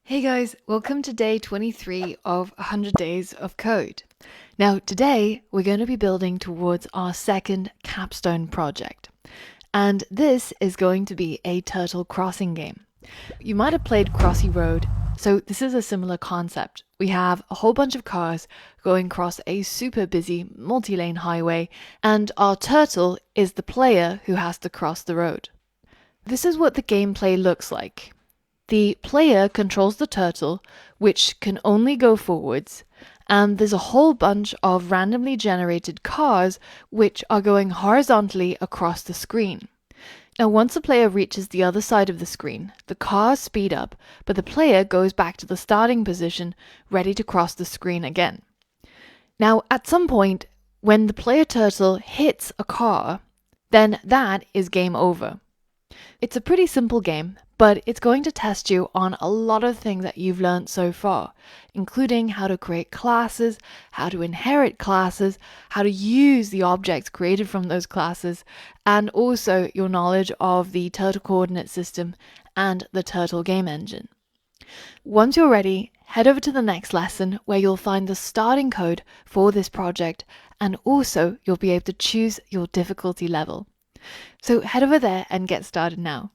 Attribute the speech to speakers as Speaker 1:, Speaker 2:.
Speaker 1: Hey guys, welcome to day 23 of 100 Days of Code. Now today we're going to be building towards our second capstone project. And this is going to be a turtle crossing game. You might have played Crossy Road, so this is a similar concept. We have a whole bunch of cars going across a super busy multi-lane highway, and our turtle is the player who has to cross the road. This is what the gameplay looks like. The player controls the turtle, which can only go forwards, and there's a whole bunch of randomly generated cars which are going horizontally across the screen. Now, once the player reaches the other side of the screen, the cars speed up, but the player goes back to the starting position, ready to cross the screen again. Now, at some point, when the player turtle hits a car, then that is game over. It's a pretty simple game, but it's going to test you on a lot of things that you've learned so far, including how to create classes, how to inherit classes, how to use the objects created from those classes, and also your knowledge of the turtle coordinate system and the turtle game engine. Once you're ready, head over to the next lesson where you'll find the starting code for this project, and also you'll be able to choose your difficulty level. So head over there and get started now.